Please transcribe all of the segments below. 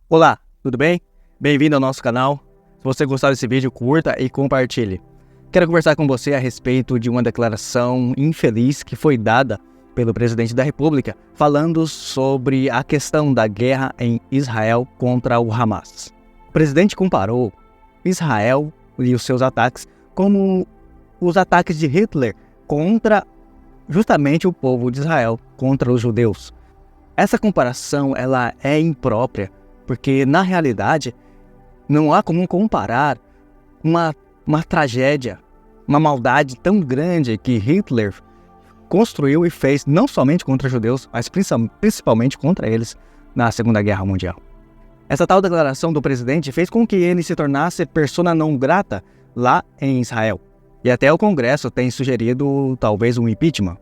Olá, tudo bem? Bem-vindo ao nosso canal. Se você gostar desse vídeo, curta e compartilhe. Quero conversar com você a respeito de uma declaração infeliz que foi dada pelo presidente da República, falando sobre a questão da guerra em Israel contra o Hamas. O presidente comparou Israel e os seus ataques como os ataques de Hitler contra justamente o povo de Israel, contra os judeus. Essa comparação ela é imprópria, porque na realidade não há como comparar uma tragédia, uma maldade tão grande que Hitler construiu e fez não somente contra os judeus, mas principalmente contra eles na Segunda Guerra Mundial. Essa tal declaração do presidente fez com que ele se tornasse persona não grata lá em Israel. E até o Congresso tem sugerido talvez um impeachment.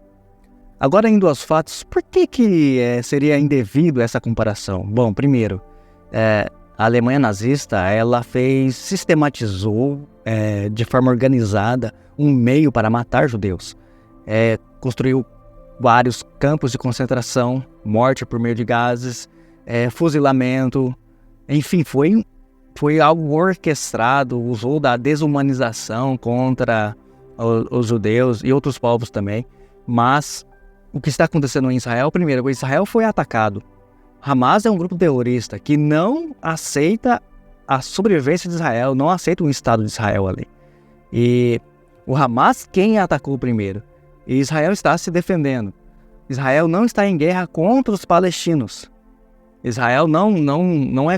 Agora, indo aos fatos, por que seria indevido essa comparação? Bom, primeiro, a Alemanha nazista ela sistematizou de forma organizada um meio para matar judeus. Construiu vários campos de concentração, morte por meio de gases, fuzilamento, enfim, foi algo orquestrado, usou da desumanização contra os judeus e outros povos também. Mas o que está acontecendo em Israel, primeiro, Israel foi atacado. Hamas é um grupo terrorista que não aceita a sobrevivência de Israel, não aceita um Estado de Israel ali. E o Hamas, quem atacou primeiro? E Israel está se defendendo. Israel não está em guerra contra os palestinos. Israel não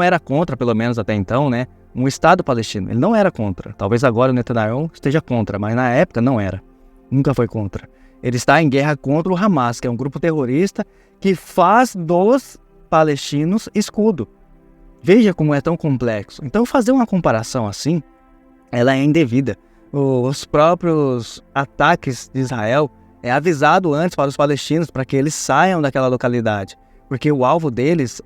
era contra, pelo menos até então, né, um Estado palestino. Ele não era contra. Talvez agora o Netanyahu esteja contra, mas na época não era. Nunca foi contra. Ele está em guerra contra o Hamas, que é um grupo terrorista que faz dos palestinos escudo. Veja como é tão complexo. Então, fazer uma comparação assim, ela é indevida. Os próprios ataques de Israel é avisado antes para os palestinos para que eles saiam daquela localidade. Porque o alvo deles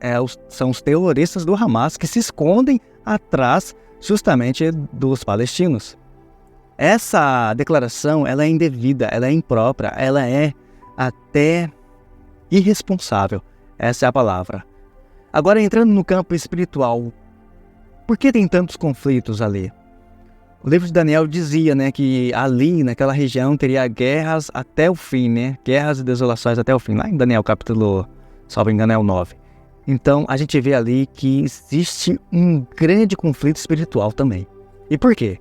são os terroristas do Hamas que se escondem atrás justamente dos palestinos. Essa declaração ela é indevida, ela é imprópria, ela é até irresponsável. Essa é a palavra. Agora, entrando no campo espiritual, por que tem tantos conflitos ali? O livro de Daniel dizia, né, que ali, naquela região, teria guerras até o fim, né? Guerras e desolações até o fim, lá em Daniel capítulo, salvo engano, é o 9. Então, a gente vê ali que existe um grande conflito espiritual também. E por quê?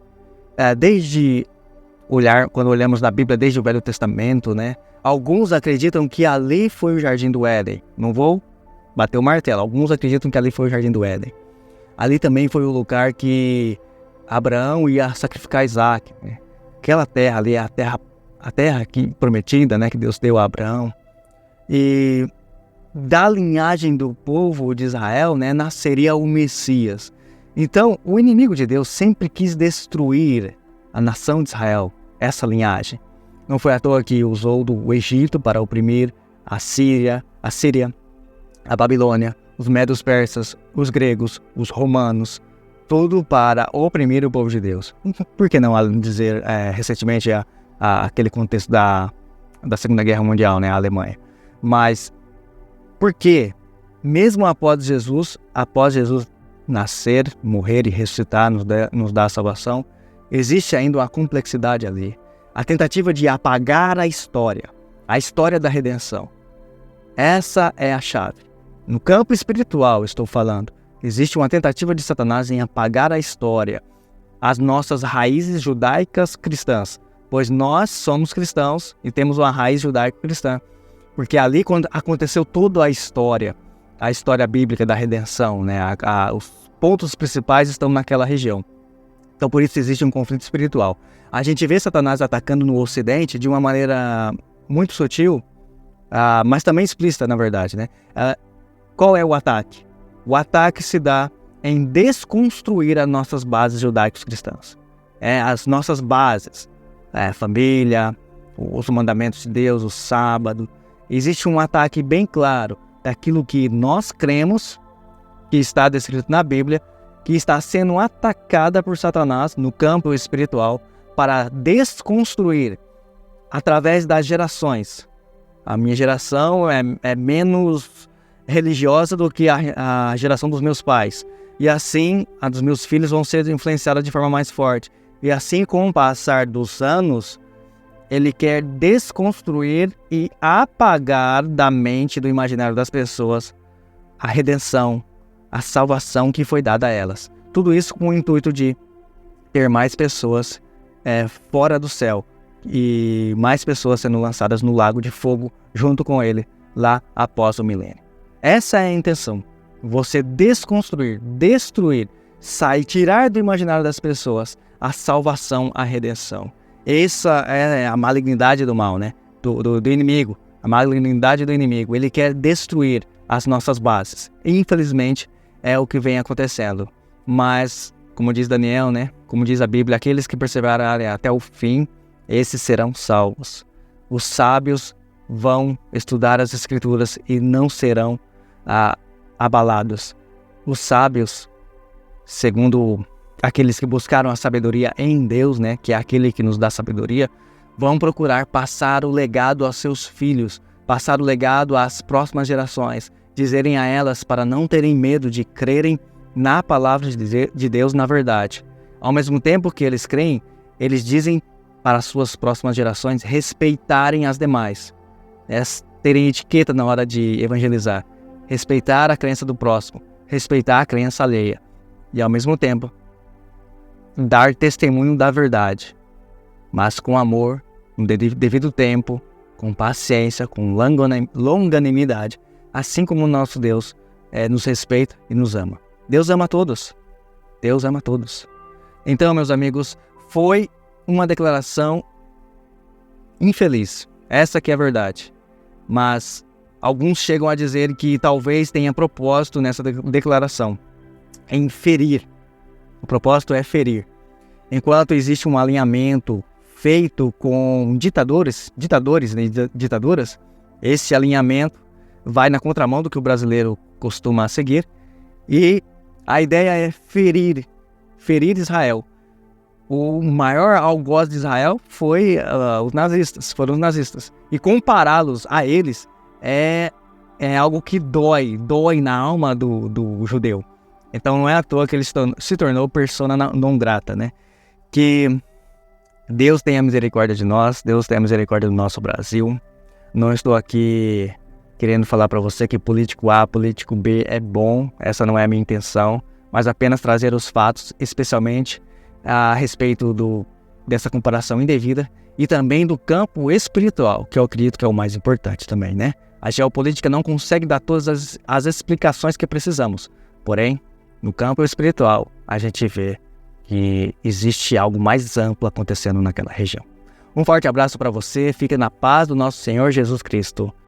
Quando olhamos na Bíblia desde o Velho Testamento, né? Alguns acreditam que ali foi o Jardim do Éden. Não vou bater o martelo. Alguns acreditam que ali foi o Jardim do Éden. Ali também foi o lugar que Abraão ia sacrificar Isaac, né? Aquela terra ali, a terra que prometida, né? Que Deus deu a Abraão. E da linhagem do povo de Israel, né? Nasceria o Messias. Então, o inimigo de Deus sempre quis destruir a nação de Israel, essa linhagem. Não foi à toa que usou do Egito para oprimir a Síria, a Babilônia, os medos persas, os gregos, os romanos, tudo para oprimir o povo de Deus. Por que não dizer recentemente aquele contexto da Segunda Guerra Mundial, né, a Alemanha? Mas por que, mesmo após Jesus nascer, morrer e ressuscitar, nos dar a salvação, existe ainda uma complexidade ali. A tentativa de apagar a história da redenção. Essa é a chave. No campo espiritual, estou falando, existe uma tentativa de Satanás em apagar a história, as nossas raízes judaicas cristãs, pois nós somos cristãos e temos uma raiz judaico-cristã. Porque ali, quando aconteceu toda a história bíblica da redenção, né? Os pontos principais estão naquela região. Então, por isso existe um conflito espiritual. A gente vê Satanás atacando no Ocidente de uma maneira muito sutil, mas também explícita, na verdade, né? Qual é o ataque? O ataque se dá em desconstruir as nossas bases judaicos cristãs. As nossas bases, família, os mandamentos de Deus, o sábado. Existe um ataque bem claro daquilo que nós cremos, que está descrito na Bíblia, que está sendo atacada por Satanás no campo espiritual para desconstruir através das gerações. A minha geração é menos religiosa do que a geração dos meus pais. E assim, a dos meus filhos vão ser influenciadas de forma mais forte. E assim, com o passar dos anos, ele quer desconstruir e apagar da mente, do imaginário das pessoas, a redenção, a salvação que foi dada a elas. Tudo isso com o intuito de ter mais pessoas fora do céu e mais pessoas sendo lançadas no lago de fogo junto com ele, lá após o milênio. Essa é a intenção. Você desconstruir, destruir, tirar do imaginário das pessoas a salvação, a redenção. Essa é a malignidade do mal, né? Do inimigo. A malignidade do inimigo. Ele quer destruir as nossas bases. Infelizmente, é o que vem acontecendo. Mas, como diz Daniel, né? Como diz a Bíblia, aqueles que perseverarem até o fim, esses serão salvos. Os sábios vão estudar as Escrituras e não serão abalados. Os sábios, segundo aqueles que buscaram a sabedoria em Deus, né, que é aquele que nos dá sabedoria, vão procurar passar o legado aos seus filhos, passar o legado às próximas gerações, dizerem a elas para não terem medo de crerem na palavra de Deus, na verdade. Ao mesmo tempo que eles creem, eles dizem para as suas próximas gerações respeitarem as demais, terem etiqueta na hora de evangelizar, respeitar a crença do próximo, respeitar a crença alheia e, ao mesmo tempo, dar testemunho da verdade, mas com amor, no devido tempo, com paciência, com longanimidade, assim como o nosso Deus nos respeita e nos ama. Deus ama todos. Deus ama todos. Então, meus amigos, foi uma declaração infeliz. Essa que é a verdade. Mas alguns chegam a dizer que talvez tenha propósito nessa declaração, em ferir. O propósito é ferir. Enquanto existe um alinhamento feito com ditadores e ditaduras, esse alinhamento vai na contramão do que o brasileiro costuma seguir. E a ideia é ferir Israel. O maior algoz de Israel foram os nazistas. E compará-los a eles é algo que dói na alma do judeu. Então não é à toa que ele se tornou persona non grata, né? Que Deus tenha misericórdia de nós, Deus tenha misericórdia do nosso Brasil. Não estou aqui querendo falar para você que político A, político B é bom, essa não é a minha intenção, mas apenas trazer os fatos, especialmente a respeito dessa comparação indevida e também do campo espiritual, que eu acredito que é o mais importante também, né? A geopolítica não consegue dar todas as explicações que precisamos, porém, no campo espiritual, a gente vê que existe algo mais amplo acontecendo naquela região. Um forte abraço para você, fique na paz do nosso Senhor Jesus Cristo.